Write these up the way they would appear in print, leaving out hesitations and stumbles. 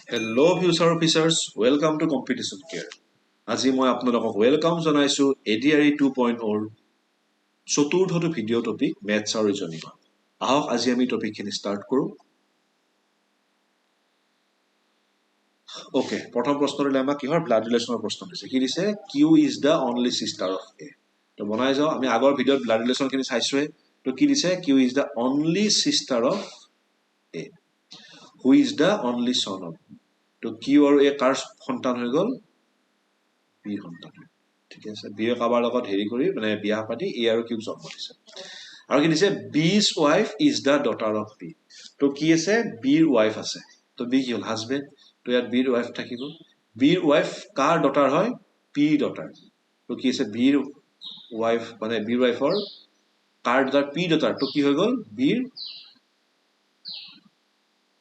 Hello future officers, welcome to Competition Care. আজি মই আপোনালোকক ওয়েলকাম জনাইছো ADRE 2.0 চতুৰ্থটো ভিডিও টপিক মেথছ আৰু ৰিজনিং। আহক আজি আমি টপিকখিনি ষ্টাৰ্ট কৰো। ওকে, প্ৰথম প্ৰশ্নটো আমাক কিহৰ ব্লাড ৰিলেচনৰ প্ৰশ্ন দিছে। কি দিছে? Q is the only sister of A. তো বনাই যাও, আমি আগৰ ভিডিওত ব্লাড ৰিলেচনখিনি চাইছোৱে। তো কি দিছে? Q is the only sister of A. Who is the only son of A? তো Q আৰু A কাৰ সন্তান হৈ গল? B সন্তান। ঠিক আছে, B কাবাৰ লগত হেৰি কৰি মানে বিয়া পাতি A আৰু Q জন্ম দিছে। আৰু কি দিছে? B's wife is the daughter of B. তো কি আছে? B'ৰ wife আছে। তো B কি হল? হাজবেণ্ড। তো ইয়াত B'ৰ wife থাকিব। B'ৰ wife কাৰ daughter হয়? P daughter। তো কি আছে? B'ৰ wife মানে B'ৰ wifeৰ কাৰ daughter? P daughter। তো কি হৈ গল? B'ৰ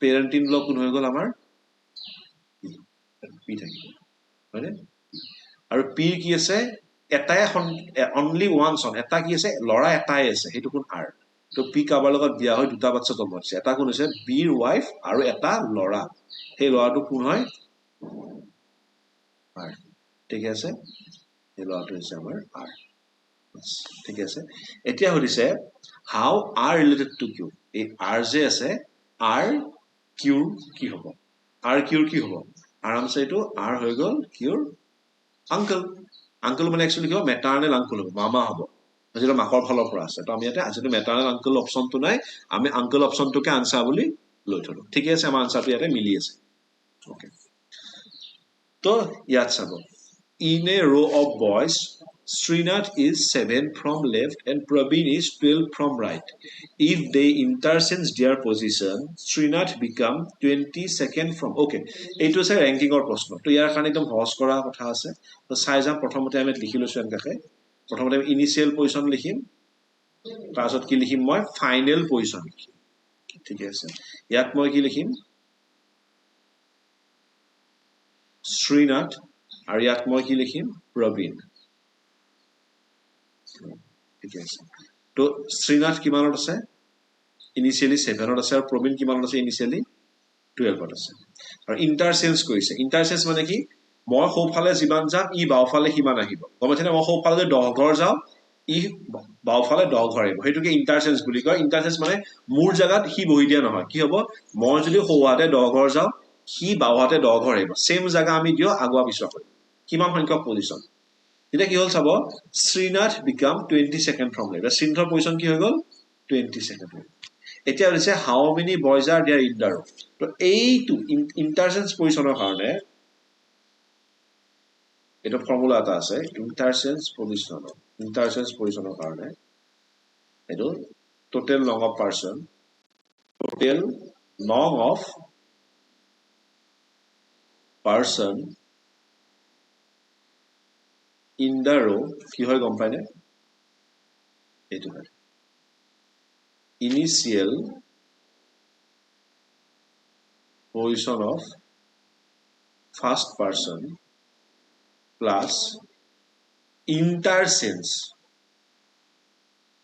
parent in law কোন হৈ গল আমাৰ? P থাকিব। হয়নে? আৰু P কি আছে? এটাই অনলি ওৱান সন। এটা কি আছে? লৰা এটাই আছে, সেইটো কোন? R। তো P কাবাৰ লগত বিয়া হৈ দুটা বাচ্চা জন্ম দিছে। এটা কোন হৈছে? B'ৰ wife আৰু এটা লৰা। সেই লৰাটো কোন হয়? R। ঠিক আছে, এই লৰাটো হৈছে আমাৰ R। ঠিক আছে, এতিয়া সুধিছে হাউ R ৰিলেটেড টু Q। এই R যে আছে, R Q কি হ'ব? R Q কি হ'ব? আৰামছে এইটো R হৈ গল Qৰ আঙ্কল। আঙ্কল মানে একচুয়ালি কি হ'ব? মেটাৰনেল আঙ্কল হ'ব, মামা হ'ব, যেটা মাকৰ ফালৰ পৰা আছে। তো আমি ইয়াতে আজিটো মেটাৰনেল আঙ্কল অপশনটো নাই, আমি আঙ্কল অপশনটোকে আনসাৰ বুলি লৈ থলো। ঠিক আছে, আমাৰ আনসাৰটো ইয়াতে মিলি আছে। ওকে, তো ইয়াত চাব, in a row of boys, Srinath is 7 from left and Praveen is 12 from right. If they interchange their position, Srinath become 22nd from. Okay, এইটো আছে ৰেংকিংৰ প্ৰশ্ন। তো ইয়াৰ কাৰণে একদম সহজ কৰা কথা আছে। তো চাই যাম, প্ৰথমতে আমি লিখি লৈছো এনেকৈ। প্ৰথমতে আমি ইনিশিয়েল পজিশন লিখিম, তাৰপিছত কি লিখিম মই? ফাইনেল পজিশন লিখিম। ঠিক আছে, ইয়াত মই কি লিখিম? Srinath, আৰু ইয়াত মই কি লিখিম? Praveen। ঠিক আছে, তো Srinath কিমানত আছে? ইনিশিয়ালি 7ত আছে, আৰু Praveen কিমানত আছে? ইনিশিয়ালি 12ত আছে। আৰু ইন্টাৰচেঞ্জ কৰিছে। ইন্টাৰচেঞ্জ মানে কি? মই সোঁফালে যিমান যাম, ই বাওঁফালে সিমান আহিব। গম পাইছেনে? মই সোঁফালে যদি 10 ঘৰ যাওঁ, ই বাওঁফালে 10 ঘৰ আহিব। সেইটোকে ইন্টাৰচেঞ্জ বুলি কয়। ইন্টাৰচেঞ্জ মানে মোৰ জাগাত সি বহি দিয়া নহয়। কি হ'ব? মই যদি সোঁহাতে 10 ঘৰ যাওঁ, সি বাওঁহাতে 10 ঘৰ আহিব। সেম জাগা আমি দিও, আগুৱা পিছুৱা কৰিম। কিমান সংখ্যক পজিশন? এতিয়া কি হল চাব, Srinath become 22nd from left। Srinathৰ পজিশন কি হৈ গল? 22nd। এতিয়া হৈছে how many boys are there in the row. তো এইটো ইন্টাৰচেঞ্জ পজিশনৰ কাৰণে এটা ফৰ্মুলা এটা আছে। ইন্টাৰচেঞ্জ পজিশনৰ কাৰণে এইটো টোটেল নং অফ পাৰ্সন, টোটেল নং অফ পাৰ্সন ইন দ্য ৰ কি হয় গম পায়নে? এইটো হয় initial position of first person plus interchange.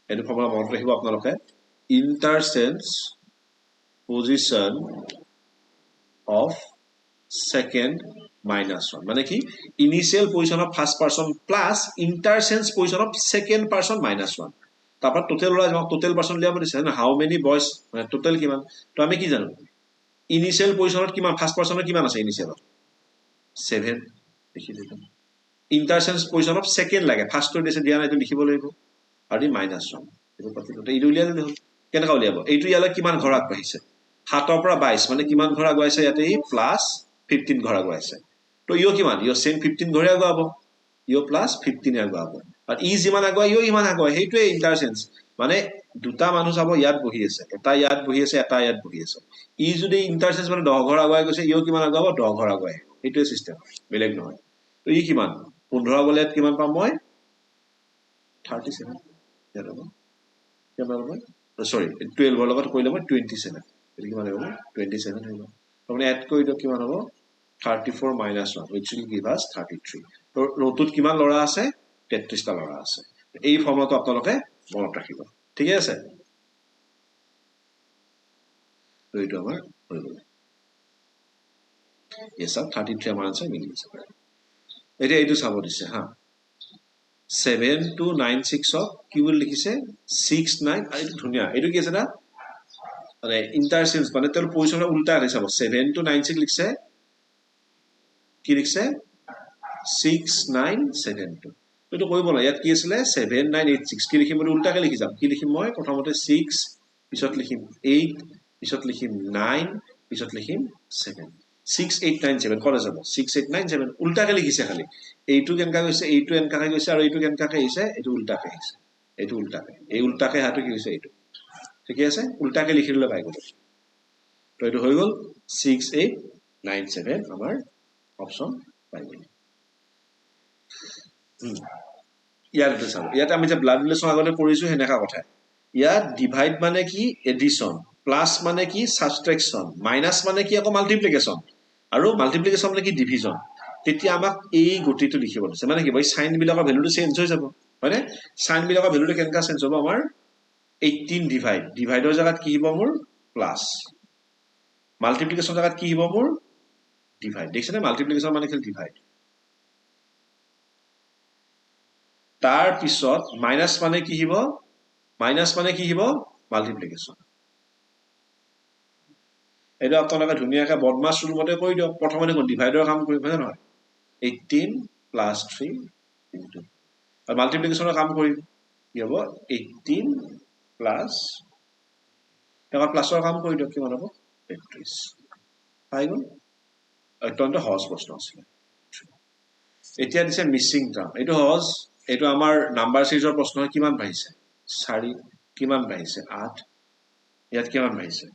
এইটো ফৰ্মুলা মনত ৰাখিব আপোনালোকে। Interchange position of second minus 1 মানে কি? Initial position of first person plus interchange position of second person minus 1। তারপর টোটেল ওলাই যাও, টোটেল পার্সন লিয়াব দিছে না, হাউ মেনি বয়জ মানে টোটেল কিমান। তো আমি কি জানো? ইনিশিয়েল পজিশনত কিমান? ফার্স্ট পার্সনত কিমান আছে? ইনিশিয়েলত 7 লিখি দিলো। ইন্টারচেঞ্জ পজিশন অফ সেকেন্ড লাগে, ফাৰ্স্টৰ দিছে দিয়া নাই, এইটো লিখিব লাগিব। আৰু মাইনাস 1 এইটো পাতিলো। এইটো উলিয়াই দিলে হ'ল। কেনেকৈ উলিয়াব? এইটো ইয়ালৈ কিমান ঘৰ আগবাঢ়িছে? 7ৰ পৰা 22 মানে কিমান ঘৰ আগুৱাইছে? ইয়াতে প্লাস 15 ঘৰ আগুৱাইছে। তো ইও কিমান? ইও সেম 15 ঘৰে আগুৱাব। ইও প্লাস 15 আগুৱাব। আৰু ই যিমান আগুৱাই ইও ইমান আগুৱাই। সেইটোৱে ইন্টারচেঞ্জ। মানে দুটা মানুহ চাব, ইয়াত বহি আছে, এটা ইয়াত বহি আছে, এটা ইয়াত বহি আছে। ই যদি ইন্টারচেঞ্জ মানে 10 ঘৰ আগুৱাই গৈছে, ইও কিমান আগুৱাব? 10 ঘৰ আগুৱাই। সেইটোৱে সিস্টেম, বেলেগ নহয়। তো ই কিমান? 15 গলে কিমান পাম মই? 37। সৰি 12ৰ লগত কৰিলে মই 27। কিমান হ'ব? 27 হৈ গ'ল। তাৰমানে এড কৰি দিয়ক, কিমান হ'ব? 34 minus 1 which will give us 33। তো ৰটোত কিমান ল'ৰা আছে? 33টা ল'ৰা আছে। এই ফৰ্মুলাটো আপোনালোকে মনত ৰাখিব। ঠিক আছে, তো এইটো আমাৰ হৈ গ'ল। Yes, sir. 33 আমাৰ answer মিলি আছে এতিয়া এইটো চাব দিছে হা 7 to 9 6 কি বুলি লিখিছে 6 9 আৰু এইটো ধুনীয়া এইটো কি আছে না মানে ইন্টাৰচেঞ্জ মানে তেওঁৰ পজিশনৰ উল্টা আছে চাব 7 to 9 6 লিখছে কি লিখছে 6 9 7 2 এইটো কৰিব না ইয়াত কি আছিল 7 9 8 6 কি লিখিম মই উল্টাকে লিখি যাম কি লিখিম মই প্ৰথমতে 6 পিছত লিখিম 8 পিছত লিখিম 9 পিছত লিখিম 7 6 8 9 7 কলে যাব 6 8 9 7 উল্টাকে লিখিছে খালি এইটো কেনকা গৈছে এইটো এনকাকে গৈছে আৰু এইটো কেনকাকে আহিছে এইটো উল্টাকে আহিছে এইটো উল্টাকে এই উল্টাকে হাটো কি হৈছে এইটো ঠিক আছে উল্টাকে লিখি দিলে পাই গ'ল তো এইটো হৈ গ'ল 6 8 9 7 আমাৰ অপচন পাই গ'ল ইয়াত চাব ইয়াত আমি যে ব্লাড ৰিলেশন আগতে কৰিছো হেনেকা কথা ইয়াত ডিভাইড মানে কি এডিশন প্লাস মানে কি সাবট্ৰেকশন মাইনাস মানে কি আকৌ মাল্টিপ্লিকেশন আৰু মাল্টিপ্লিকেশন মানে কি ডিভিজন তেতিয়া আমাক এই গতিটো লিখিব দিছে মানে কি ভাই সাইন বিলাকৰ ভ্যালুটো চেঞ্জ হৈ যাব হয়নে সাইন বিলাকৰ ভ্যালুটো কেনকা চেঞ্জ হ'ব আমাৰ 18 ডিভাইডৰ জায়গাত কি হ'ব মোৰ প্লাস মাল্টিপ্লিকেশন জায়গাত কি হ'ব মোৰ ডিভাইড দেখছনে মাল্টিপ্লিকেশন মানে কি ডিভাইড তাৰ পিছত মাইনাস মানে কি হ'ব মাল্টিপ্লিকেশন এটা আপোনালোকে ধুনীয়াকৈ বদমাছ ৰুমতে কৰি দিয়ক প্ৰথমতে কোন ডিভাইডৰ কাম কৰিব হয় নহয় 18 plus 3 into আৰু মাল্টিপ্লিকেশনৰ কাম কৰিম কি হ'ব 18 plus এটা প্লাসৰ কাম কৰি দিয়ক কিমান হ'ব 33 পাই গ'ল অত্যন্ত সহজ প্ৰশ্ন আছিল এতিয়া দিছে মিসিং টাৰ্ম এইটো সহজ এইটো আমাৰ নাম্বাৰ সিৰিজৰ প্ৰশ্ন কিমান পাইছে 4 কিমান পাইছে 8 ইয়াত কিমান পাইছে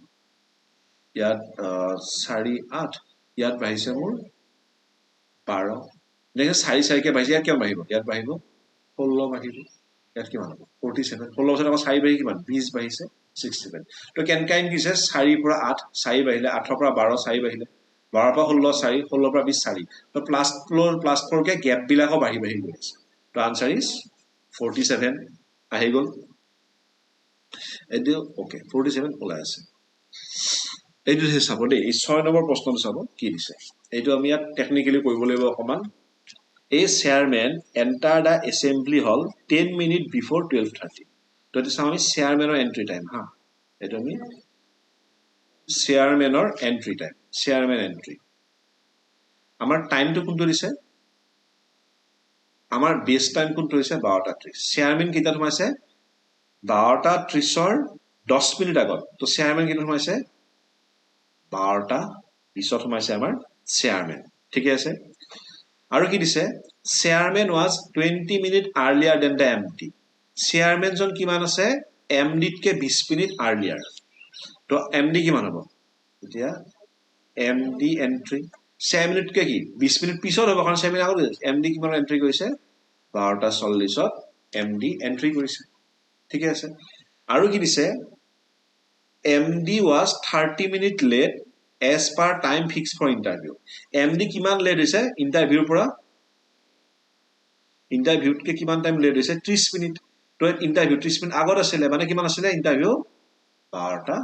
ইয়াত 4 8 ইয়াত পাইছে মোৰ 12 দেখে 4 4 কে পাইছে ইয়াত কিমান বাঢ়িব ইয়াত বাঢ়িব 16 বাঢ়িব ইয়াত কিমান হ'ব 47 16 বছৰ আকৌ 4 বাঢ়ি কিমান 20 বাঢ়িছে 67 তো কেনকাইন কিছে 4 পৰা 8 4 বাঢ়িলে 8 পৰা 12 4 বাঢ়িলে 12 পৰা 16 4 16 পৰা 20 4 তো প্লাস 4 কে গ্যাপ বিলাকো বাঢ়ি বাঢ়ি গৈ আছে তো আনসার ইজ 47 আহি গ'ল এদিও ওকে 47 ওলাই আছে এইটো চাব দেই এই 6 নম্বৰ প্ৰশ্নটো চাব কি দিছে এইটো আমি ইয়াত টেকনিক্যালি কৰিব লাগিব অকমান A chairman enter the assembly hall 10 minutes before 12:30 তো এটা সামনে চেয়াৰম্যানৰ এন্ট্ৰি টাইম হা এটা আমি চেয়াৰম্যানৰ এন্ট্ৰি টাইম চেয়াৰম্যান এন্ট্ৰি আমাৰ টাইমটো কোনটো দিছে আমাৰ বেস টাইম কোনটো হৈছে 12:30 চেয়াৰম্যান কিটা সোমাইছে 12:30 ৰ 10 মিনিট আগত তো চেয়াৰম্যান কিটা সোমাইছে 12টা 20 সোমাইছে আমাৰ চেয়াৰম্যান ঠিক আছে আৰু কি দিছে chairman was 20 minutes earlier than the MD chairman জন কিমান আছে MD কে 20 মিনিট earlier তো MD কিমান হ'ব এতিয়া MD এন্ট্ৰি 6 মিনিট কে কি 20 মিনিট পিছত হ'ব কাৰণ 6 মিনিট আগত MD কিমান এন্ট্ৰি কৰিছে 12:40 ত MD এন্ট্ৰি কৰিছে ঠিক আছে আৰু কি দিছে MD was 30 minutes late as per time fixed for interview MD কিমান লেট হৈছে ইন্টাৰভিউৰ পৰা ইন্টাৰভিউত কে কিমান টাইম লেট হৈছে 30 মিনিট তো ইন্টাৰভিউ 30 মিনিট আগত আছিল মানে কিমান আছিল ইন্টাৰভিউ 12টা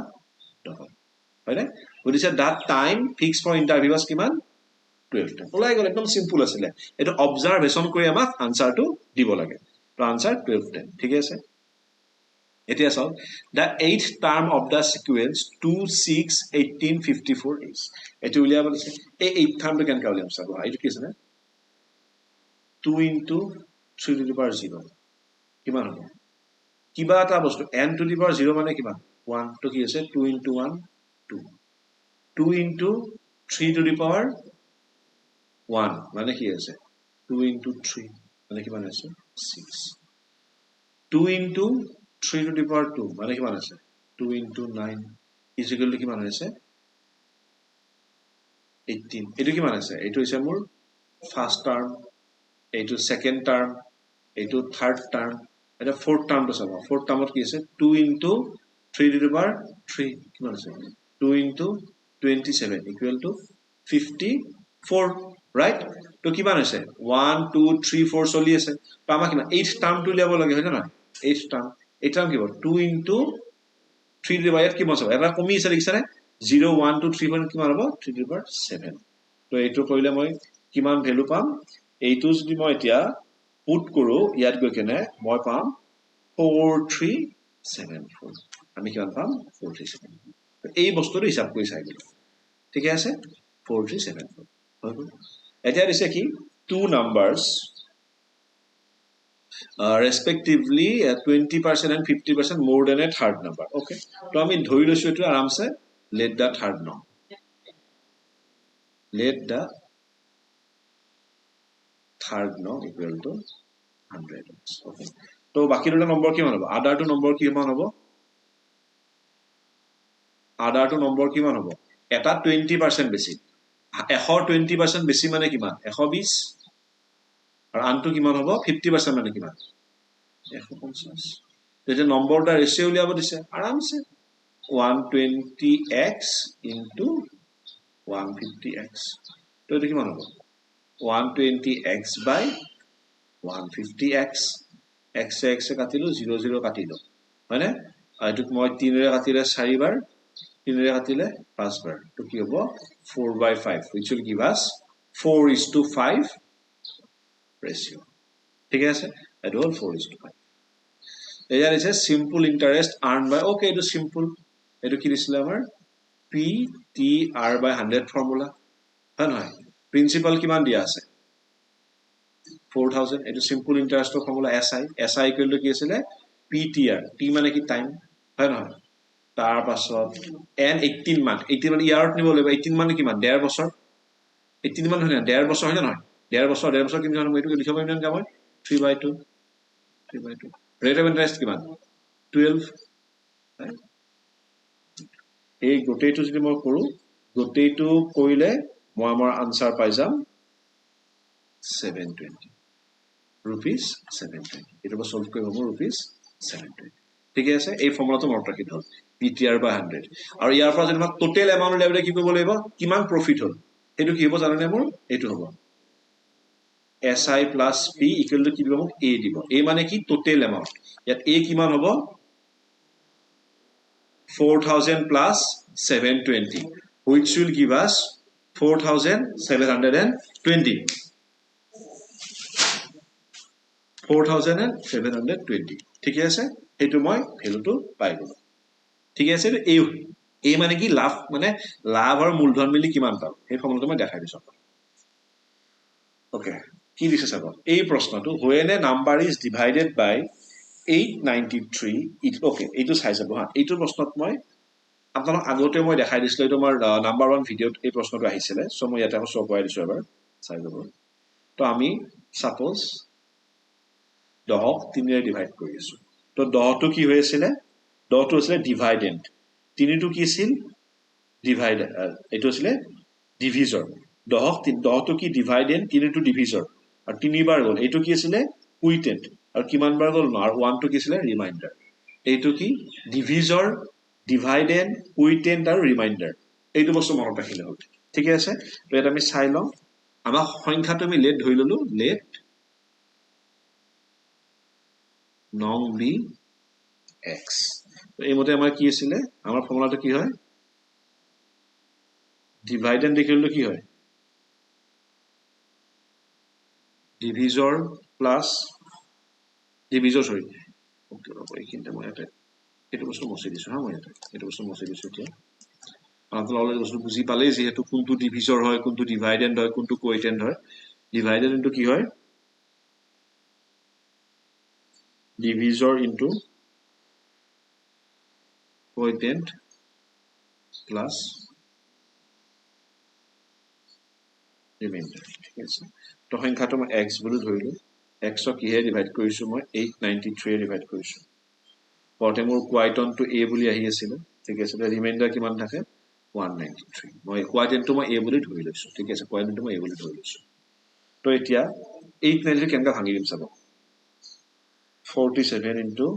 হয়নে বুজিছে that time fixed for interview was কিমান 12 ওলাই গ'ল একদম সিম্পল আছিল এটা অবজাৰভেশন কৰি আমাক আনসাৰটো দিব লাগে তো আনসাৰ 12 ঠিক আছে এতিয়া চাও the 8th term of the sequence 2 6 18 54 is এটো উলিয়াব দিছে এই 8th termটো কেনকা উলিয়াম চাব এইটো কি আছে 2 into 3 to the power 0 কিমান হ'ব কিবা এটা বস্তু n to the power 0 মানে কিমান 1 তো কি আছে 2 into 1 2 2 into 3 to the power 1 মানে কি আছে 2 into 3 মানে কিমান আছে 6 2 into 3 to the power 2 মানে কিমান আছে 2 into 9 is equal to কিমান আছে 18 এটো কিমান আছে এটো হৈছে মোৰ ফার্স্ট টার্ম এটো সেকেন্ড টার্ম এটো থার্ড টার্ম এটা ফোর্থ টার্মটো চাব ফোর্থ টার্মত কি আছে 2 into 3 to the power 3 কিমান আছে 2 into 27 equal to 54 right তো কিমান আছে 1 2 3 4 চলি আছে তো আমাক কিমান 8 টার্ম টু লিয়াব লাগে হয় না 8 টার্ম এটা কি হ'ব 2 into 3 to the power কিমান হ'ব এটা কমি আছে লিখছানে 0 1 2 3 কিমান হ'ব 3 to the power 7 তো এইটো কৰিলে মই কিমান ভ্যালু পাম এইটো যদি মই এতিয়া পুট কৰো ইয়াত গৈ কেনে মই পাম 4374 আমি কিমান পাম 4374 এই বস্তুটো হিসাব কৰি চাই দিলো ঠিক আছে 4374 হৈ গ'ল এতিয়া দিছে কি two numbers respectively 20% and 50% more than a third number okay তো আমি ধৰি লৈছো এটো আৰামছে let the third norm let the third norm equal to 100 okay তো বাকি দুটা নম্বৰ কিমান হ'ব আদাৰটো নম্বৰ কিমান হ'ব আদাৰটো নম্বৰ কিমান হ'ব এটা 20% বেছি 120% বেছি মানে কিমান 120 আৰু আনটো কিমান হ'ব 50% মানে কিমান 150 তেতিয়া নম্বৰটা ৰেশিও উলিয়াব দিছে আৰামছে 120x into 150x তো এটো কিমান হ'ব 120x by 150x x x কাটিলো 0 0 কাটিলো মানে এটো মই 3 ৰে কাটিলে 4 বাৰ 3 ৰে কাটিলে 5 বাৰ তো কি হ'ব 4/5 which will give us 4:5 ratio ঠিক আছে এটো হল 4:5 air is a simple interest earned by okay এটো simple এটো কি দিছিল আমাৰ PTR by 100 formula হয় নহয় প্রিন্সিপাল কিমান দিয়া আছে 4000 এটো simple interest formula SI equal to কি আছিল PTR T মানে কি টাইম হয় নহয় তাৰ পাছত n 18 মান ইয়াৰত নিব লাগিব 18 মানে কিমান 1.5 বছৰ 18 মান হয় না 1.5 বছৰ হয় না নহয় 1.5 বছৰ কিমান মই এটো লিখিব পাৰিম না মই 3/2 rate of interest কিমান 12 এই গোটেইটো যদি মই কৰো গোটেইটো কৰিলে মই আমাৰ আনসাৰ পাই যাম 720 rupees 720 এটো সলভ কৰিব মোৰ rupees 720 ঠিক আছে এই ফৰ্মুলাটো মনত ৰাখি থওক PTR by 100 আৰু ইয়াৰ পৰা যদি মই টোটাল এমাউন্ট লেভেলে কি কৰিব লাগিব কিমান প্ৰফিট হ'ল এটো কি হ'ব জানেনে মোৰ এটো হ'ব SI plus P equal to কি দিব মোক A দিব A মানে কি টোটাল এমাউন্ট ইয়াত A কিমান হ'ব 4000 plus 720 which will give us 4720 4720 ঠিক আছে এটো মই ভ্যালুটো পাই গলো ঠিক আছে এই মানে কি লাভ মানে লাভ আৰু মূলধন মিলি কিমান পাম এই ফৰ্মুলাটো মই দেখাই দিছো ওকে কি দিছে চাব এই প্ৰশ্নটো when a number is divided by 893 okay এইটো চাই যাব হা এইটো প্ৰশ্নত মই আপোনাক আগতে মই দেখাই দিছিলো এইটো আমাৰ নাম্বাৰ 1 ভিডিওত এই প্ৰশ্নটো আহিছিল সো মই ইয়াতে সব কৰাই দিছো এবাৰ চাই যাব তো আমি সাপোজ 10 3 ৰে ডিভাইড কৰি আছো তো 10 টো কি হৈ আছিল 10 টো আছিল ডিভাইডেন্ট 3 টো কি আছিল ডিভাইডার এটো আছিল ডিভিজৰ 10 টো কি ডিভাইডেন্ট 3 টো ডিভিজৰ আৰু 3 বাৰ গল এটো কি আছিল কুইটেন্ট আৰু কিমান বাৰ গল আৰু 1 টো কি আছিল ৰিমাইন্ডাৰ এইটো কি ডিভিজৰ ডিভাইডেন্ট কুইটেন্ট আৰু ৰিমাইন্ডাৰ এইটো বস্তু মনত ৰাখিলে হ'ল ঠিক আছে তো এটা আমি চাই লম আমাৰ সংখ্যাটো আমি লেট ধৰি ললো লেট নং বি x তো এই মতে আমাৰ কি আছিল আমাৰ ফৰ্মুলাটো কি হয় ডিভাইডেন্ট ইকুয়াল টু কি হয় ডিভিজৰ প্লাস ডিভিজৰ সৰি ওকে ৰব এইখিনতে মই এটা এটো বস্তু মছি দিছো হা মই এটো বস্তু মছি দিছো এতিয়া আপোনালোকে অলৰেডি বস্তু বুজি পালে যেহেতু কোনটো ডিভিজৰ হয় কোনটো ডিভাইডেন্ট হয় কোনটো কোইটেন্ট হয় ডিভাইডেন্ট ইনটু কি হয় ডিভিজৰ ইনটু কোইটেন্ট প্লাস ৰিমাইন্ডাৰ ঠিক আছে তো সংখ্যাটো মই x বুলি ধৰিলো x ক কিহে ডিভাইড কৰিছো মই 893 ৰে ডিভাইড কৰিছো পৰতে মোৰ কোৱাইটনটো a বুলি আহি আছিল ঠিক আছে ৰিমাইন্ডাৰ কিমান থাকে 193 মই কোৱাইটনটো মই a বুলি ধৰি লৈছো ঠিক আছে কোৱাইটনটো মই a বুলি ধৰি লৈছো তো এতিয়া 893 কেনকা ভাঙি দিম চাব 47 into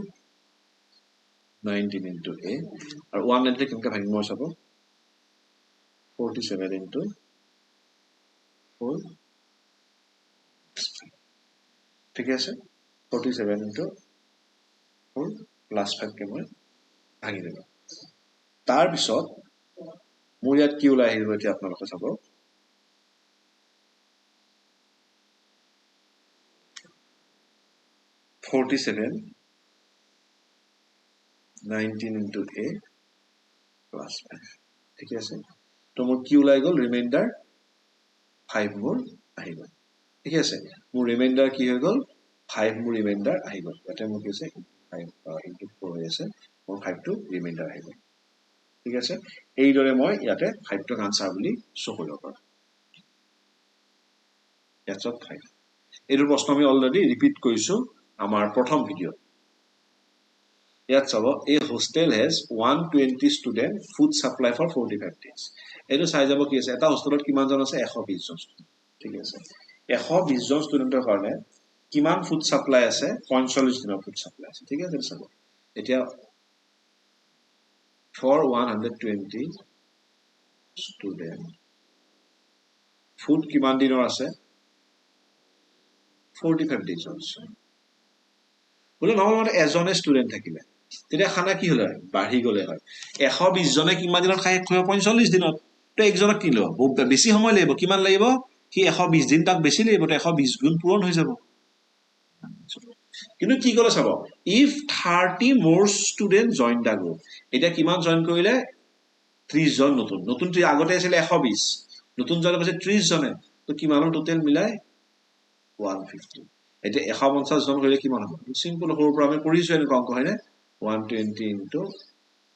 19 into a আৰু 193 কেনকা ভাঙিম মই চাব 47 into 4 ঠিক আছে 47 into 4 plus 5 কে মই ভাঙি দিলো তাৰ পিছত মোৰ ইয়াত কি ওলাই আহিব এতিয়া আপোনালোকে চাব 47 19 into a plus 5 ঠিক আছে তো মোৰ কি ওলাই গ'ল ৰিমাইন্ডাৰ 5 মোৰ আহি গ'ল ঠিক আছে মোৰ ৰিমাইন্ডাৰ কি হৈ গ'ল 5 মোৰ ৰিমাইন্ডাৰ আহি গ'ল এটা মোৰ কি আছে 5 into 4 হৈ আছে মোৰ 5 টো ৰিমাইন্ডাৰ আহি গ'ল ঠিক আছে এই দৰে মই ইয়াতে 5 টো আনসাৰ বুলি শো কৰিব পাৰো that's all 5 এইটো প্ৰশ্ন আমি অলৰেডি ৰিপিট কৰিছো আমাৰ প্ৰথম ভিডিও ইয়াত চাব a hostel has 120 student food supply for 45 days এইটো চাই যাব কি আছে এটা হোষ্টেলত কিমান জন আছে 120 জন ঠিক আছে 120 জন ষ্টুডেন্টৰ কাৰণে কিমান ফুড সাপ্লাই আছে 45 দিনৰ ফুড সাপ্লাই আছে ঠিক আছে চাব এতিয়া for 120 student food কিমান দিনৰ আছে 45 days আছে বলে নৰমালি এজনে ষ্টুডেন্ট থাকিলে তেতিয়া খানা কি হলে বাঢ়ি গলে হয় 120 জনে কিমান দিনত খাই 45 দিনত তো একজনক কি লব বেছি সময় লাগিব কিমান লাগিব কি 120 দিন তাক বেছি লাগিব তো 120 গুণ পূৰণ হৈ যাব কিন্তু কি কলে চাব if 30 more student join the group এটা কিমান জয়েন কৰিলে 30 জন নতুন নতুন আগতে আছিল 120 নতুন জন আছে 30 জনে তো কিমানৰ টোটাল মিলাই 150 এটা 150 জন কৰিলে কিমান হ'ব সিম্পল সৰুৰ পৰা আমি কৰিছো এনেকুৱা অংক হয়নে 120 into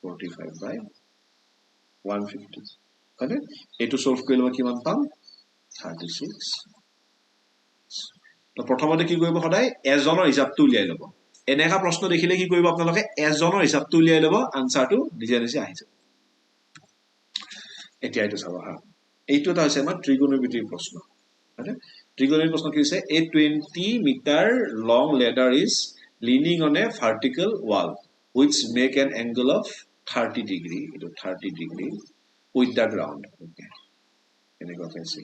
45 by 150 হয়নে এটো সলভ কৰিলে মই কিমান পাম 36 তো প্ৰথমতে কি কৰিব সদায় এজনৰ হিচাপটো উলিয়াই লব এনেকা প্ৰশ্ন দেখিলে কি কৰিব আপোনালোকে এজনৰ হিচাপটো উলিয়াই লব আনসাৰটো নিজে নিজে আহি যাব এতিয়া এইটো চাব হা এইটো এটা হৈছে আমাৰ ত্ৰিকোণমিতিৰ প্ৰশ্ন হয়নে ত্ৰিকোণমিতিৰ প্ৰশ্ন কি হৈছে a 20 meter long ladder is leaning on a vertical wall which make an angle of 30 degree itu 30 degree with the ground okay এনেকুৱা আছে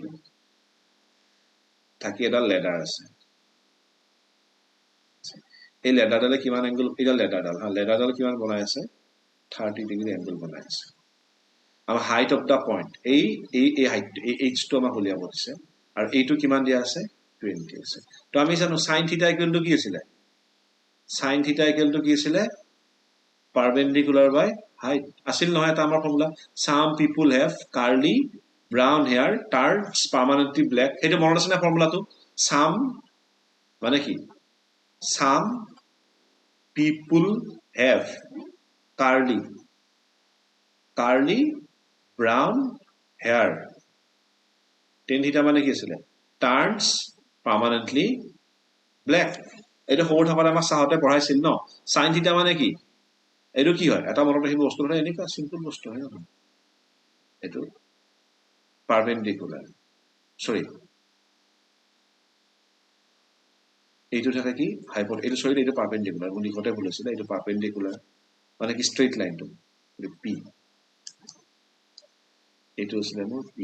থাকি এটা ladder আছে এই ladderডালে কিমান angle এটা ladderডাল হা ladderডাল কিমান বনাই আছে 30 degree angle বনাই আছে আৰু height of the point এই height h টো আমাৰ হলিয়া বলছে আৰু এইটো কিমান দিয়া আছে 20 আছে তো আমি জানো sin theta equal to কি আছিল sin theta equal to কি আছিল perpendicular by height asil নহয় এটা আমাৰ formula some people have curly brown hair turns permanently black এটা মনত আছে না ফৰ্মুলাটো some মানে কি some people have curly brown hair tan theta মানে কি আছিল turns permanently black এটা সৰু থাকাত আমাৰ সাহতে পঢ়াইছিল ন sin theta মানে কি এটো কি হয় এটা মনত ৰাখিব বস্তু এটা এনেকা সিম্পল বস্তু হয় না এটো perpendicular sorry এইটো থাকে কি হাইপোট এটো সৰি এটো perpendicular বুলি কতে বলেছিল এটো perpendicular মানে কি straight line to p এটো আছে মোৰ p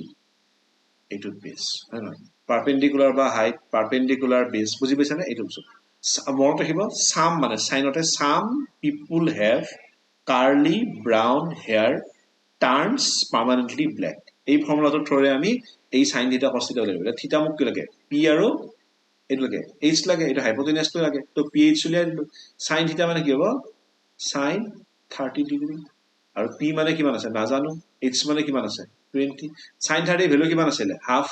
এটো বেস হয় না perpendicular বা height perpendicular base বুজি পাইছা না এটো মনত ৰাখিব some মানে সাইনতে some people have curly brown hair turns permanently black এই ফৰ্মুলাটো থৰে আমি এই sin theta cos theta উলিয়াব এটা থিটা মুক কি লাগে p আৰু এটো লাগে h লাগে এটা হাইপোটেনাস টো লাগে তো ph উলিয়াই দিলো sin theta মানে কি হ'ব sin 30 ডিগ্ৰী আৰু p মানে কিমান আছে নাজানো h মানে কিমান আছে 20 sin 30 ভ্যালু কিমান আছিল হাফ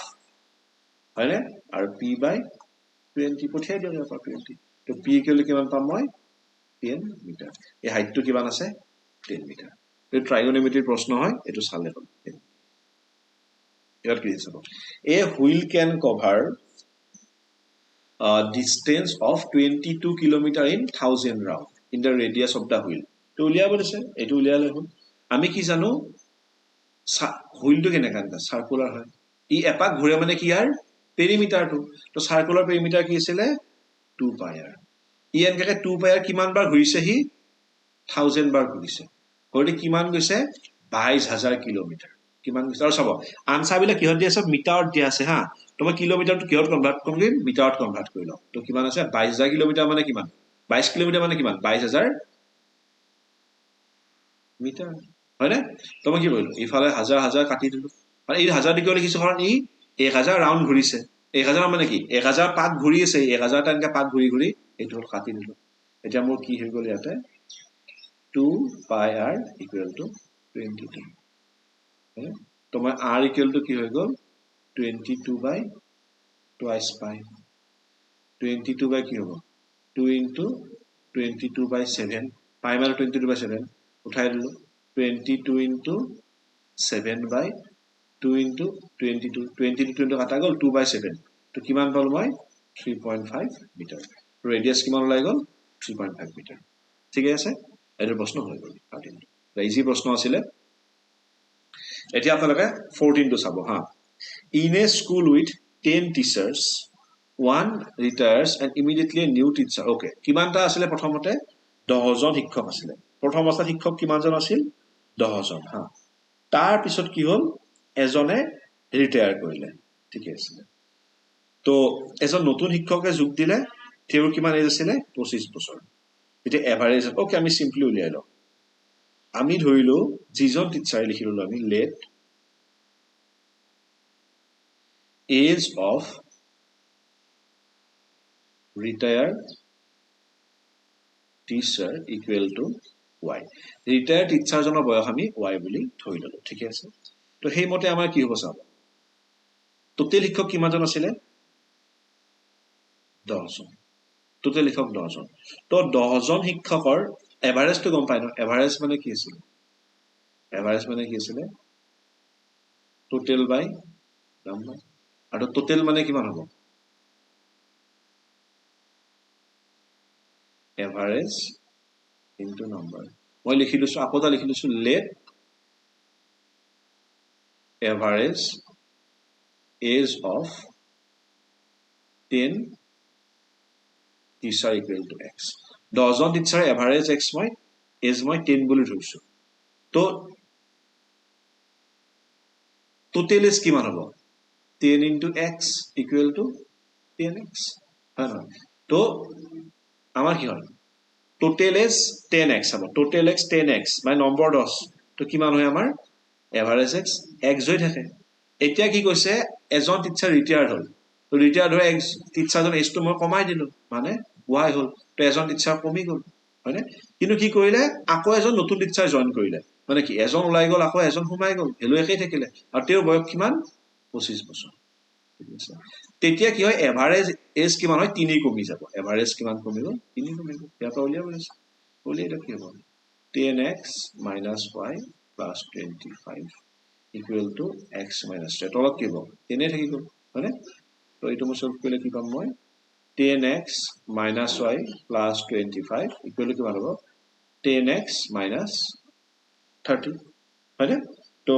হয়নে আৰু p by 20 পঠিয়াই দিও ইয়াৰ পৰা 20 তো p কিলো কিমান পাম মই 10 মিটাৰ এই হাইটটো কিমান আছে 10 মিটাৰ এই ট্ৰাইগোনোমেট্ৰিৰ প্ৰশ্ন হয় এটো চালে হ'ল ইয়াত কি আছে a wheel can cover a distance of 22 km in 1000 round in the radius of the wheel তো উলিয়াব দিছে এটো উলিয়ালে হ'ল আমি কি জানো হুইলটো কেনেকা সার্কুলার হয় ই এপাক ঘুরে মানে কি আর পেরিমিটারটো তো সার্কুলার পেরিমিটার কি আছিল 2 পাই আর ই এনকে 2 পাই আর কিমান বাৰ ঘুৰিছে হি 1000 বাৰ ঘুৰিছে হলি কিমান গৈছে 22000 কিলোমিটাৰ কিমান গৈছে আৰু চাব আনসাৰ বিলা কিহত দি আছে মিটাৰত দি আছে হা তুমি কিলোমিটাৰটো কিহত কনভাৰ্ট কৰিম মিটাৰত কনভাৰ্ট কৰি লও তো কিমান আছে 22000 কিলোমিটার মানে কিমান 22 কিলোমিটার মানে কিমান 22000 মিটার হয় না তুমি কি বলিলো ইফালে হাজার হাজার কাটি দিলো মানে এই হাজার দিকে লিখিছো কারণ ই 1000 রাউন্ড ঘুরিছে 1000 মানে কি 1000 পাক ঘুরি আছে 1000 টা এনেকা পাক ঘুরি ঘুরি এইটো কাটি দিলো এটা মোৰ কি হৈ গ'ল ইয়াতে 2 pi r equal to 22 তো মই r equal to কি হৈ গ'ল 22 by twice pi 22 by কি হ'ব 2 into 22 by 7 pi মানে 22 by 7 উঠাই দিলো 22 into 7 by 2 into 22 22 কাটা গ'ল 2 by 7 তো কিমান পালো মই 3.5 মিটাৰ ৰেডিয়াস কিমান ওলাই গ'ল 3.5 মিটাৰ ঠিক আছে এটো প্ৰশ্ন হৈ গ'ল ইজি প্ৰশ্ন আছিল এতিয়া আপোনালোকে 14 টো চাব হা in a school with 10 teachers one retires and immediately a new teacher okay কিমানটা আছিল প্ৰথমতে 10 জন শিক্ষক আছিল প্ৰথম অৱস্থাত শিক্ষক কিমানজন আছিল 10 জন হা তাৰ পিছত কি হ'ল এজনে ৰিটায়াৰ কৰিলে ঠিক আছে তো এজন নতুন শিক্ষকে যোগ দিলে তেওঁৰ কিমান এজ আছিল 25 বছৰ এটা এভাৰেজ ওকে আমি সিম্পলি উলিয়াই লওঁ আমি ধৰিলো যিজন টিচাৰ লিখিলো আমি late age of retired teacher equal to y retired teacher জনৰ বয়স আমি y বুলি ধৰি ললো ঠিক আছে তো সেই মতে আমাৰ কি হ'ব চাব টোটেল শিক্ষক কিমানজন আছিল 10 জন টোটেল শিক্ষক 10 জন তো 10 জন শিক্ষকৰ এভাৰেজটো গম পাই ন এভাৰেজ মানে কি আছিল এভাৰেজ মানে কি আছিল টোটেল বাই নাম্বাৰ আৰু টোটেল মানে কিমান হ'ব এভাৰেজ ইনটু নাম্বাৰ মই লিখি দিছো আকোটা লিখি দিছো let average age of 10 teacher equal to x 10 জন টিচাৰ এভাৰেজ x মই এজ মই 10 বুলি ধৰিছো তো টোটেল এজ কিমান হ'ব 10 into x equal to 10x হয় না তো আমাৰ কি হয় টোটেল এজ 10x হ'ব টোটেল x 10x বাই নম্বৰ 10 তো কিমান হয় আমাৰ এভাৰেজ x x হৈ থাকে এতিয়া কি কৈছে এজন টিচাৰ ৰিটায়াৰ্ড হ'ল তো ৰিটায়াৰ্ড হৈ x টিচাৰজন এজটো মই কমাই দিলো মানে y হ'ল তো এজন টিচাৰ কমি গ'ল হয়নে কিন্তু কি কৰিলে আকৌ এজন নতুন টিচাৰ জয়েন কৰিলে মানে কি এজন ওলাই গ'ল আকৌ এজন সোমাই গ'ল হেলো একেই থাকিলে আৰু তেওঁৰ বয়স কিমান 25 বছৰ তেতিয়া কি হয় এভাৰেজ এজ কিমান হয় 3 কমি যাব এভাৰেজ কিমান কমি গ'ল 3 কমি গ'ল ইয়াত উলিয়াব লাগিছে উলিয়াইটো কি হ'ব 10x - y + 25 equal to x - 3 তলত কি হ'ব 10 থাকি গ'ল হয়নে তো এইটো মই সলভ কৰিলে কি পাম মই 10x - y + 25 equal to কিমান হ'ব 10x - 30 হয়নে তো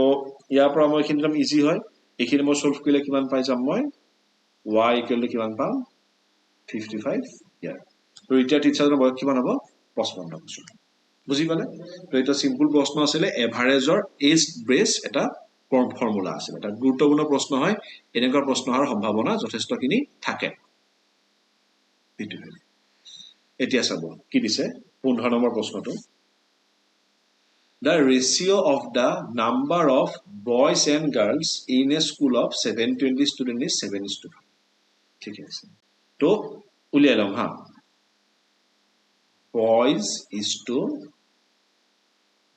ইয়াৰ পৰা মই এইখিনি একদম ইজি হয় এইখিনি মই সলভ কৰিলে কিমান পাই যাম মই y equal to কিমান পাম 55 ইয়াৰ তো ৰিটায়াৰ্ড টিচাৰৰ বয়স কিমান হ'ব 55 বছৰ বুজি পালে তো এটা সিম্পল প্ৰশ্ন আছিল এভাৰেজৰ এজ বেস এটা ফৰ্মুলা আছিল এটা গুৰুত্বপূৰ্ণ প্ৰশ্ন হয় এনেকুৱা প্ৰশ্ন হোৱাৰ সম্ভাৱনা যথেষ্টখিনি থাকে এতিয়া চাব কি দিছে 15 নম্বৰ প্ৰশ্নটো The ratio of the number of boys and girls in a school of 720 students is 7:5 ঠিক আছে তো উলিয়াই লম হা boys is to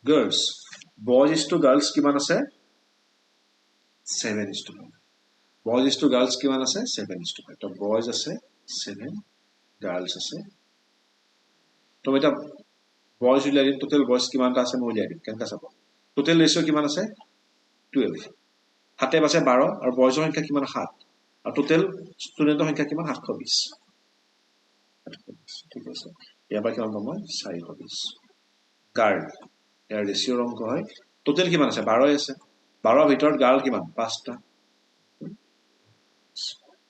girls boys is to girls কিমান আছে 7:5 boys is to girls কিমান আছে 7:5 তো boys আছে 7 girls আছে তো এটা boys উলিয়াই দিম টোটেল boys কিমানটা আছে মই উলিয়াই দিম কেনেকা চাব টোটেল ৰেশিও কিমান আছে 12 হাতে আছে 12 আৰু boys সংখ্যা কিমান 7 আৰু টোটেল ষ্টুডেন্টৰ সংখ্যা কিমান 720 ঠিক আছে ইয়াৰ পৰা কিমান পাম 420 গাৰ্ল ইয়াৰ ৰেশিওৰ অংক হয় টোটেল কিমান আছে 12 আছে 12 ভিতৰত গাৰ্ল কিমান 5টা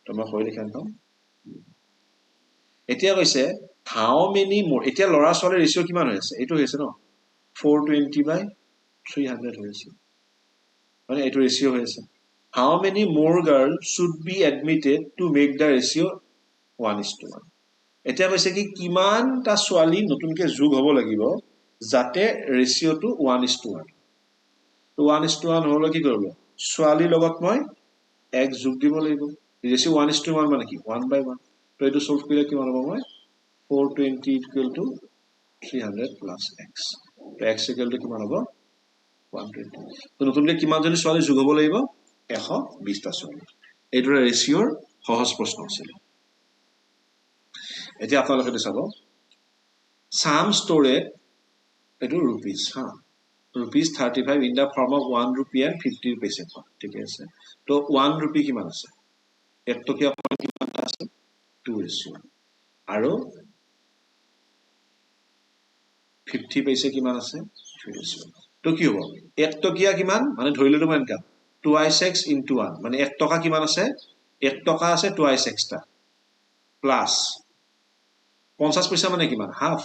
তো মই হৈ লিখাম পাম এতিয়া কৈছে how many more এতিয়া লৰা ছোৱালীৰ ৰেশিও কিমান হৈ আছে এইটো হৈছে ন 420/300 হৈ আছে মানে এইটো ৰেশিও হৈ আছে how many more girls should be admitted to make the ratio 1:1 এতিয়া কৈছে কি কিমানটা ছোৱালী নতুনকৈ যোগ হ'ব লাগিব যাতে ৰেশিওটো 1:1 তো 1:1 হলে কি কৰিব ছোৱালীৰ লগত মই এক যোগ দিব লাগিব ৰেশিও 1:1 মানে কি 1/1 তো এইটো সলভ কৰিলে কিমান হ'ব মই 420 equal to 300 plus x. So x equal to কিমান হ'ব 120. তো নতুনকৈ কিমানজনী ছোৱালী যোগ হ'ব লাগিব 120টা ছোৱালী. এইটোৰে ৰেচিঅ'ৰ সহজ প্ৰশ্ন আছিল. এতিয়া আপোনালোকে চাব সাম ষ্ট'ৰেড এইটো ৰুপিজ হা rupees 35 in the form of 1 rupee and 50 paise. ঠিক আছে তো 1 rupee কিমান আছে 1 টকীয়া পইণ্ট কিমান আছে 2 আৰু 50 paise কিমান আছে 3 তো কি হ'ব 1 টকীয়া কিমান মানে ধৰি ললো মই এনেকা 2x into 1 মানে 1 টকা কিমান আছে 1 টকা আছে 2x টা প্লাস 50 পইচা মানে কিমান হাফ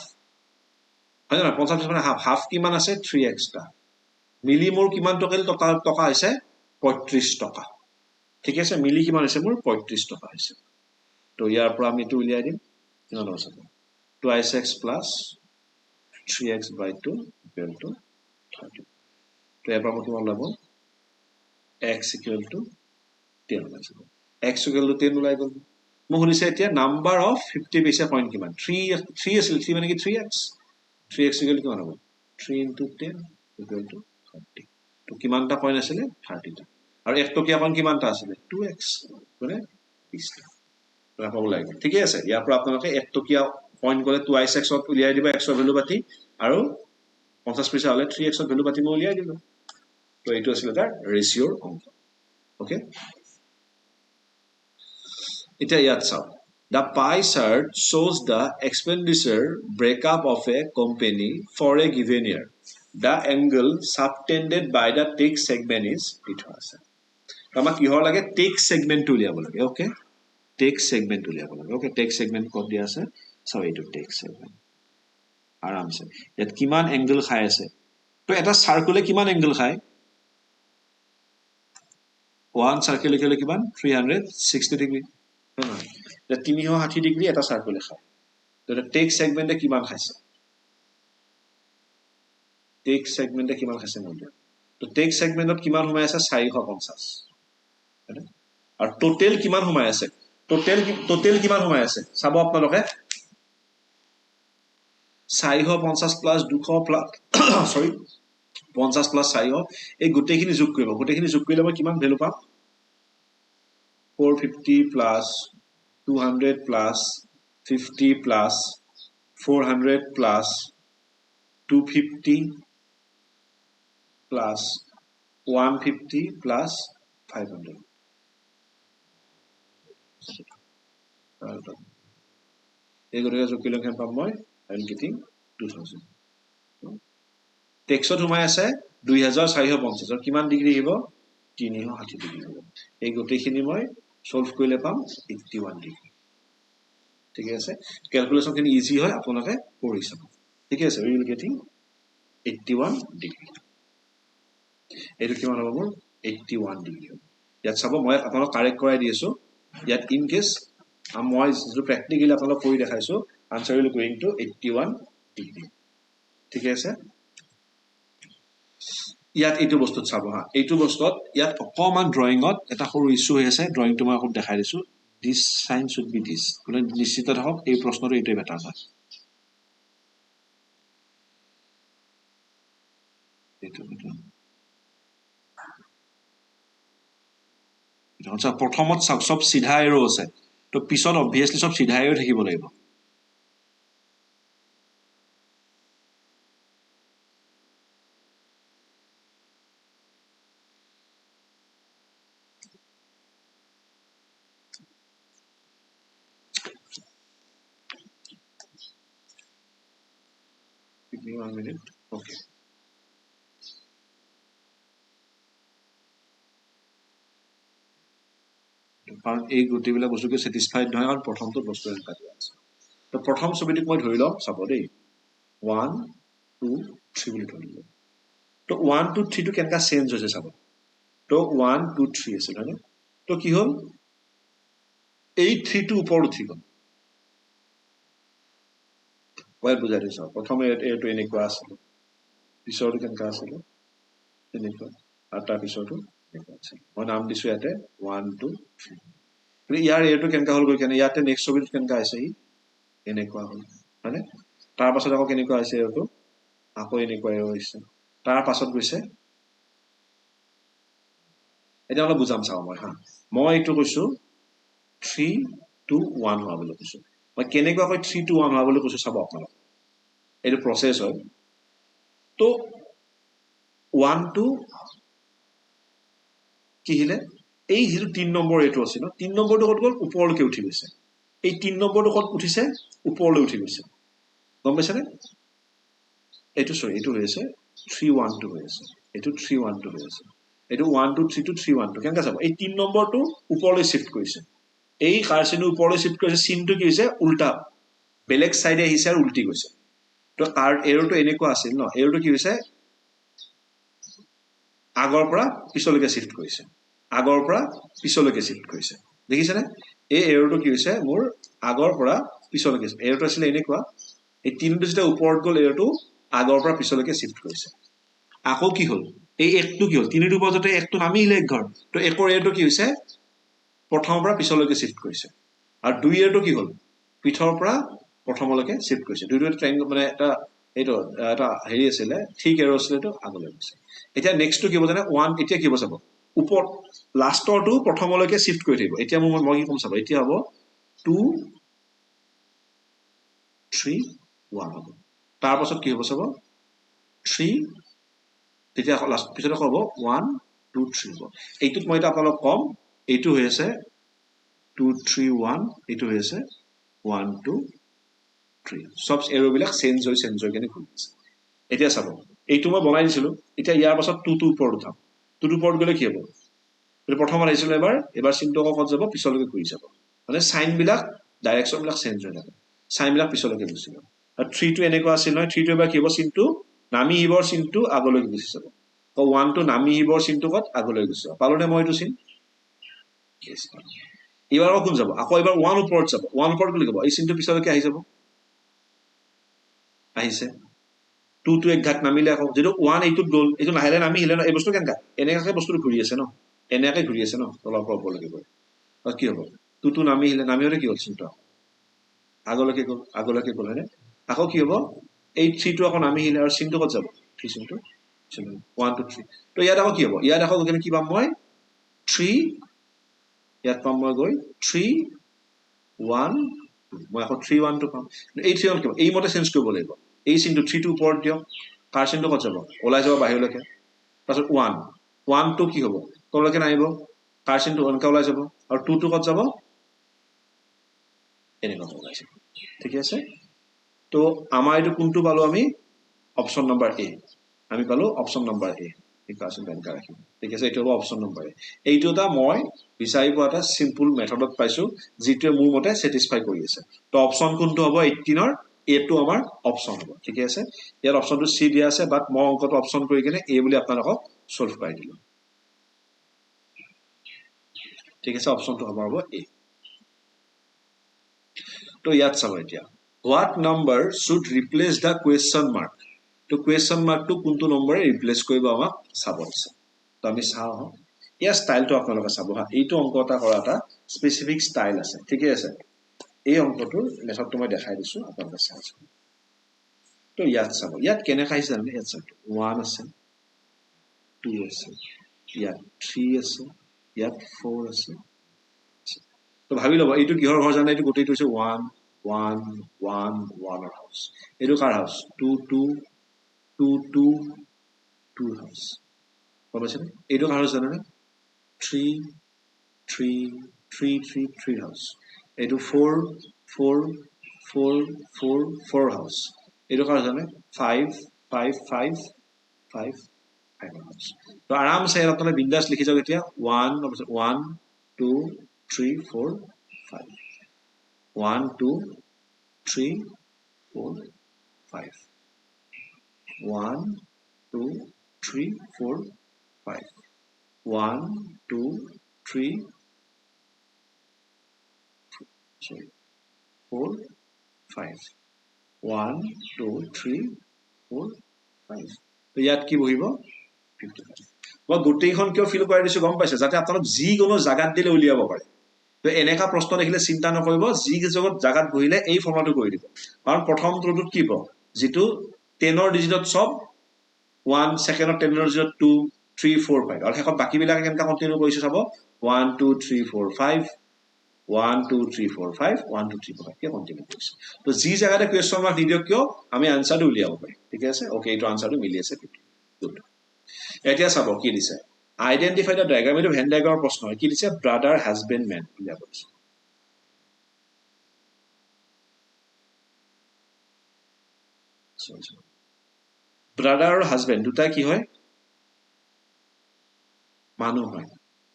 হয় না 50 পইচা মানে হাফ কিমান আছে 3x টা মিলি মোৰ কিমান টকা হৈছে 35 টকা ঠিক আছে মিলি কিমান হৈছে মোৰ 35 টকা হৈছে তো ইয়াৰ পৰা আমি এটো উলিয়াই দিম কিমান আছে 2x plus 3x by 2 equal to 30 তো ইয়াৰ পৰা মই কিমান ওলাব x equal to 10 ওলাইছে x equal to 10 ওলাই গ'ল মই শুনিছে এতিয়া নাম্বাৰ অফ 50 পইচা পইণ্ট কিমান 3 আছিল 3 মানে কি 3x 3x equal to কিমান হ'ব 3 into 10 equal to 30 তো কিমানটা পইণ্ট আছিল 30 টা আৰু 1 টকীয়া পইণ্ট কিমানটা আছিল 2x মানে 20 টা ৰাখব লাগে ঠিক আছে ইয়াৰ পৰা আপোনালোকে 1 টকীয়া পইণ্ট গলে 2x ত উলিয়াই দিব x ৰ ভ্যালু পাতি আৰু 50 পইচা হলে 3x ৰ ভ্যালু পাতি মই উলিয়াই দিলো তো এইটো আছিল তাৰ ৰেচিঅ'ৰ অংক ওকে এতিয়া ইয়াত চাও The pie chart shows the expenditure breakup of a company for a given year. The angle subtended by the text segment is it was. আমাক কিহৰ লাগে text segment উলিয়াব লাগে ওকে text segment উলিয়াব লাগে ওকে text segment কত দিয়া আছে সব এইটো text segment আৰামছে ইয়াত কিমান এংগল খাই আছে তো এটা সাৰ্কুলে কিমান এংগল খায় ওৱান সাৰ্কুলে কিলে কিমান 360 ডিগ্ৰী নহয় এটা 360 ডিগ্ৰী এটা সাৰ্কুলে খায় তো এটা text segment কিমান খাইছে text segment কিমান খাইছে মূল্য তো text segmentত কিমান সোমাই আছে 450 আৰু টোটাল কিমান সোমাই আছে টোটাল কিমান সোমাই আছে চাব আপোনালোকে 450 প্লাস 200 প্লাস সৰি 50 প্লাস 400 এই গোটেইখিনি যোগ কৰিব গোটেইখিনি যোগ কৰিলে মই কিমান ভ্যালু পাম 450 plus 200 plus 50 plus 400 plus 250 plus 150 plus 500 এই গোটেই যোগ কৰিলে কিমান পাম মই I am getting 2000 টেক্সট সোমাই আছে 2450 আৰু কিমান ডিগ্ৰী হ'ব 360 ডিগ্ৰী হ'ব এই গোটেইখিনি মই সলভ কৰিলে পাম 81 ডিগ্ৰী ঠিক আছে ক্যালকুলেশন খিনি ইজি হয় আপোনালোকে কৰি চাব ঠিক আছে we will getting 81 ডিগ্ৰী এইটো কিমান হ'ব মোৰ 81 ডিগ্ৰী হ'ব ইয়াত চাব মই আপোনালোক কাৰেক্ট কৰাই দি আছো ইয়াত ইন কেস মই যে প্ৰ্যাকটিক্যালি আপোনালোক কৰি দেখাইছো answer will going to 81 degree ঠিক আছে ইয়াত এইটো বস্তুত চাব হা এইটো বস্তুত ইয়াত অকমান ড্ৰয়িংত এটা সৰু ইস্যু হৈ আছে ড্ৰয়িংটো মই আপোনাক দেখাই দিছো this sign should be this মানে নিশ্চিত থাকক এই প্ৰশ্নটো এইটোই বেটাৰ হয় এইটো এটা প্ৰথমত সব সিধা এৰো আছে তো পিছত obviously সব সিধা এৰো থাকিব লাগিব Give me 1 minute. Okay. কাৰণ এই গোটেইবিলাক বস্তুকে স্যাটিসফাইড নহয় কাৰণ প্ৰথমটো বস্তু এনেকা দিয়া আছে তো প্ৰথম ছবিটো মই ধৰি লম চাব দেই 1 2 3 বুলি ধৰি লম তো 1 2 3 টো কেনেকা চেঞ্জ হৈছে চাব তো 1 2 3 আছিল হয়নে তো কি হ'ল এই 3 টো ওপৰত উঠি গ'ল মই বুজাই দিছো প্ৰথমে এইটো এনেকুৱা আছিল পিছৰটো কেনেকা আছিল এনেকুৱা আৰু তাৰ পিছৰটো এনেকুৱা আছিল মই নাম দিছো ইয়াতে 1 2 3 ইয়াৰ এইটো কেনেকা হ'ল গৈ কেনে ইয়াতে নেক্সট ছবিটো কেনেকা আছে এনেকুৱা হ'ল হয়নে তাৰ পাছত আকৌ কেনেকুৱা হৈছে এৰটো আকৌ এনেকুৱা এৰ হৈছে তাৰ পাছত গৈছে এটা অলপ বুজাম চাও মই হা মই এইটো কৈছো 3 2 1 হোৱা বুলি কৈছো মই কেনেকুৱাকৈ 3 2 1 হোৱা বুলি কৈছো চাব আপোনালোক এইটো প্ৰসেছ হয় তো 1 2 কি হিলে এই যেটো 3 নম্বৰ এটো আছে ন 3 নম্বৰটো কত গল ওপৰলৈকে উঠি গৈছে এই 3 নম্বৰটো কত উঠিছে ওপৰলৈ উঠি গৈছে গম পাইছানে এইটো সৰি এইটো হৈছে 3 1 2 হৈ আছে এইটো 3 1 2 হৈ আছে এইটো 1 2 3 2 3 1 2 কেনেকৈ চাব এই 3 নম্বৰটো ওপৰলৈ শিফট কৰিছে এই কাৰচিনটো ওপৰলৈ শিফট কৰিছে চিনটো কি হৈছে উল্টা বেলেগ সাইডে আহিছে আৰু উল্টি গৈছে তো কাৰ এৰটো এনেকুৱা আছিল ন এৰটো কি হৈছে আগৰ পৰা পিছলৈকে শিফট কৰিছে আগৰ পৰা পিছলৈকে শিফট কৰিছে দেখিছেনে এই এৰটো কি হৈছে মোৰ আগৰ পৰা পিছলৈকে এৰটো আছিল এনেকুৱা এই তিনটো যেটা ওপৰত গল এৰটো আগৰ পৰা পিছলৈকে শিফট কৰিছে আকৌ কি হল এই একটো কি হল তিনিটো পজতে একটো নামি ইলে এক ঘৰ তো একৰ এৰটো কি হৈছে প্ৰথমৰ পৰা পিছলৈকে শিফট কৰিছে আৰু দুই এৰটো কি হল পিছৰ পৰা প্ৰথমলৈকে শিফট কৰিছে দুইটো ট্ৰায়াঙ্গল মানে এটা এইটো এটা হেৰি আছিল ঠিক এৰ আছিল তো আগলৈ গৈছে এতিয়া নেক্সটটো কি হ'ব জানে 1 এতিয়া কি হ'ব চাব ওপৰ লাষ্টৰটো প্ৰথমলৈকে শিফট কৰি থাকিব এতিয়া মই কি কম চাব এতিয়া হ'ব 2 3 1 হ'ব তাৰ পাছত কি হ'ব চাব 3 তেতিয়া লাষ্ট পিছতে হ'ব 1 2 3 হ'ব এইটোত মই এটা আপোনালোক কম এইটো হৈ আছে 2 3 1 এইটো হৈ আছে 1 2 3 সব এৰোবিলাক চেঞ্জ হৈ কেনে ঘূৰি আছে এতিয়া চাব এইটো মই বনাই দিছিলো এতিয়া ইয়াৰ পাছত 2 2 ওপৰত উঠাম 2 2 ওপৰত গলে কি হ'ব প্ৰথমত আহিছিল এবাৰ চিনটো কত যাব পিছলৈকে ঘূৰি যাব মানে সাইন বিলাক ডাইৰেকশন বিলাক চেঞ্জ হৈ থাকে সাইন বিলাক পিছলৈকে গুচি যাব আৰু 3 টো এনেকুৱা আছিল নহয় 3 টো এবাৰ কি হ'ব চিনটো নামি আহিবৰ চিনটো আগলৈ গুচি যাব তো 1 টো নামি আহিবৰ চিনটো কত আগলৈ গুচি যাব পালোনে মই এইটো চিন এবাৰ কোন যাব আকৌ এবাৰ 1 ওপৰত যাব 1 ওপৰত গলে কি হ'ব এই চিনটো পিছলৈকে আহি যাব আহিছে 2 টো এক ঘাট নামিলে আকৌ যেটো 1 এইটোত গল এইটো লাহে লাহে নামি আহিলে ন এই বস্তু কেনকা এনেকাকে বস্তুটো ঘূৰি আছে ন এনেকে ঘূৰি আছে ন তলৰ পৰা ওপৰলৈকে গৈ আৰু কি হ'ব 2 টো নামি হলে কি হ'ল চিনটো আগলৈকে গল হয়নে আকৌ কি হ'ব এই 3 টো আকৌ নামি আহিলে আৰু চিনটো কত যাব 3 চিনটো 1 2 3 তো ইয়াত আকৌ কি হ'ব ইয়াত আকৌ কেনে কি পাম মই 3 ইয়াত পাম মই গৈ 3 1 মই আকৌ 3 1 টো পাম এই 3 1 কি এই মতে চেঞ্জ কৰিব লাগিব এই চিনটো 3 টো ওপৰত দিয়ক কাৰ চিনটো কত যাব ওলাই যাব বাহিৰলৈকে পাছত 1 1 টো কি হ'ব তললৈকে নাহিব কাৰ চিনটো অনকা ওলাই যাব আৰু 2 টো কত যাব এনেকুৱা ওলাই যাব ঠিক আছে তো আমাৰ এইটো কোনটো পালো আমি অপশন নম্বৰ এ আমি পালো অপশন নম্বৰ এ ইকুৱেশ্যন বেংকা ৰাখিম ঠিক আছে এইটো হ'ব অপশন নম্বৰ এ এইটো এটা মই বিচাৰি পোৱা এটা সিম্পল মেথডত পাইছো যিটোৱে মোৰ মতে স্যাটিসফাই কৰি আছে তো অপশন কোনটো হ'ব 18 ৰ এটো আমাৰ অপশন হ'ব ঠিক আছে ইয়াৰ অপশনটো সি দিয়া আছে বাট মই অংকটো অপশন কৰি কিনে এ বুলি আপোনালোকক সলভ কৰাই দিলো ঠিক আছে অপশনটো হ'ব এ তো ইয়াত চাব এতিয়া what number should replace the question mark তো question mark টো কোনটো নম্বৰে ৰিপ্লেস কৰিব আমাক চাব আছে তো আমি চাও ইয়াৰ ষ্টাইলটো আপোনালোকে চাব হা এইটো অংক এটা কৰা এটা স্পেসিফিক ষ্টাইল আছে ঠিক আছে এই অংকটোৰ মেথডটো মই দেখাই দিছো আপোনালোকে চাই চাব তো ইয়াত চাব ইয়াত কেনে খাইছে আমি ইয়াত চাব 1 আছে 2 আছে ইয়াত 3 আছে ইয়াত 4 আছে তো ভাবি লব এইটো কিহৰ ঘৰ জানে এইটো গোটেইটো হৈছে 1 1 1 1 ৰ হাউস এইটো কাৰ হাউস 2 2 2 2 2 হাউস বুঝছেন এইটো কাৰ হাউস জানে 3 3 3 3 3 হাউস এইটো 4 4 4 4 4 হাউস এইটো কাৰ জানে 5 5 5 5 5 হাউস তো আৰাম সে আপোনালোকে বিন্দাস লিখি যাওক এতিয়া 1 1 2 3 4 5 1 2 3 4 5 1 2 3 4 5 1 2 3 sorry 4 5 1 2 3 4 5 তো ইয়াত কি বহিব 55 মই গোটেইখন কিয় ফিল কৰাই দিছো গম পাইছে যাতে আপোনালোক যিকোনো জাগাত দিলে উলিয়াব পাৰে তো এনেকা প্ৰশ্ন দেখিলে চিন্তা নকৰিব যি জাগাত বহিলে এই ফৰ্মুলাটো কৰি দিব কাৰণ প্ৰথমটোত কি পাব যেটো 10 ৰ ডিজিটত সব 1 সেকেন্ডৰ 10 ৰ ডিজিটত 2 3 4 5 আৰু হেকত বাকি বিলাক কেনকা কন্টিনিউ কৰিছে চাব 1 2 3 4 5 1 2 3 4 5 1 2 3 4 5 কে কন্টিনিউ কৰিছে তো যি জাগাতে কোৱেশ্চন মাৰ্ক নিদিও কিয় আমি আনসাৰটো উলিয়াব পাৰি ঠিক আছে ওকে এইটো আনসাৰটো মিলি আছে গুড এতিয়া চাব কি দিছে আইডেন্টিফাই দ্য ডায়াগ্ৰাম এইটো ভেন ডায়াগ্ৰামৰ প্ৰশ্ন কি দিছে ব্ৰাদাৰ হাজবেণ্ড মেন উলিয়াব দিছে ব্ৰাদাৰ আৰু হাজবেণ্ড দুটাই কি হয় মানুহ হয়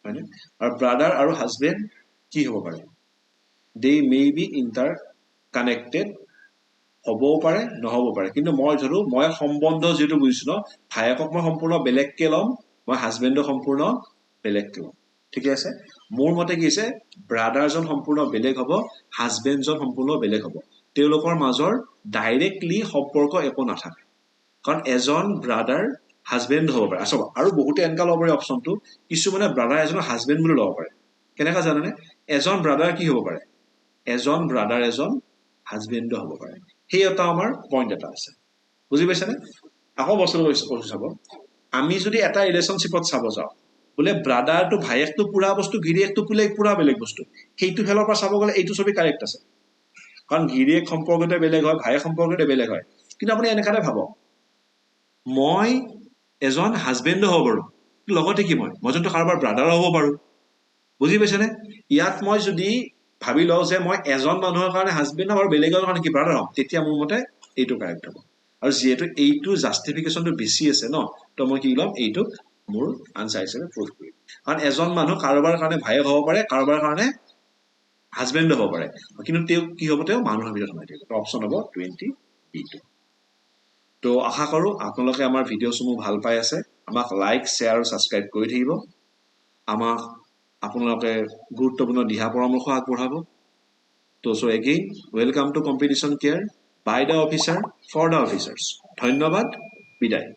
হয়নে আৰু ব্ৰাদাৰ আৰু হাজবেণ্ড কি হ'ব পাৰে দে মে বি ইন্টাৰ কানেক্টেড হবও পাৰে নহব পাৰে কিন্তু মই ধৰো মই সম্বন্ধ যেটো বুজিছো ন ভাইকক মই সম্পূৰ্ণ বেলেগকে লম মই হাজবেণ্ডক সম্পূৰ্ণ বেলেগকে লম ঠিক আছে মোৰ মতে কি আছে ব্ৰাদাৰজন সম্পূৰ্ণ বেলেগ হ'ব হাজবেণ্ডজন সম্পূৰ্ণ বেলেগ হ'ব তেওঁলোকৰ মাজৰ ডাইৰেক্টলি সম্পৰ্ক একো নাথাকে কাৰণ এজন ব্ৰাদাৰ হাজবেণ্ড হ'ব পাৰে আছব আৰু বহুতে এনকা ল'ব পাৰে অপচনটো কিছু মানে ব্ৰাদাৰ এজন হাজবেণ্ড বুলি ল'ব পাৰে কেনেকা জানানে এজন ব্ৰাদাৰ কি হ'ব পাৰে এজন ব্ৰাদাৰ এজন হাজবেণ্ড হ'ব পাৰে সেই এটা আমাৰ পইণ্ট এটা আছে বুজি পাইছানে আকৌ বস্তু কৈছো চাব আমি যদি এটা ৰিলেশনশ্বিপত চাব যাওঁ বলে ব্ৰাদাৰটো ভাইয়েকটো পুৰা বস্তু গিৰিয়েকটো পুৰা বেলেগ বস্তু সেইটো ফেলৰ পৰা চাব গ'লে এইটো ছবি কাৰেক্ট আছে কাৰণ গিৰিয়েক সম্পৰ্কতে বেলেগ হয় ভাইয়েক সম্পৰ্কতে বেলেগ হয় কিন্তু আপুনি এনেকাতে ভাবক মই এজন হাজবেণ্ড হ'ব পাৰো লগতে কি মই যোনটো কাৰোবাৰ ব্ৰাদাৰ হ'ব পাৰো বুজি পাইছানে ইয়াত মই যদি ভাবি লও যে মই এজন মানুহৰ কাৰণে হাজবেণ্ড আৰু বেলেগৰ কাৰণে কি ব্ৰাদাৰ হ'ম তেতিয়া মোৰ মতে এইটো কাৰেক্ট হ'ব আৰু যেহেতু এইটো জাস্টিফিকেশনটো বেছি আছে ন তো মই কি ল'ম এইটো মোৰ আনসাৰ হিচাপে প্ৰুভ কৰিম কাৰণ এজন মানুহ কাৰোবাৰ কাৰণে ভাইয়েক হ'ব পাৰে কাৰোবাৰ কাৰণে হাজবেণ্ড হ'ব পাৰে কিন্তু তেওঁ কি হ'ব তেওঁ মানুহৰ ভিতৰত সোমাই থাকিব অপচন হ'ব 20 B2 তো আশা কৰো আপোনালোকে আমাৰ ভিডিঅ'সমূহ ভাল পাই আছে আমাক লাইক শ্বেয়াৰ আৰু সাবস্ক্ৰাইব কৰি থাকিব আমাক আপোনালোকে গুৰুত্বপূৰ্ণ দিহা পৰামৰ্শ আগবঢ়াব তো so again welcome to competition care by the officer for the officers ধন্যবাদ বিদায়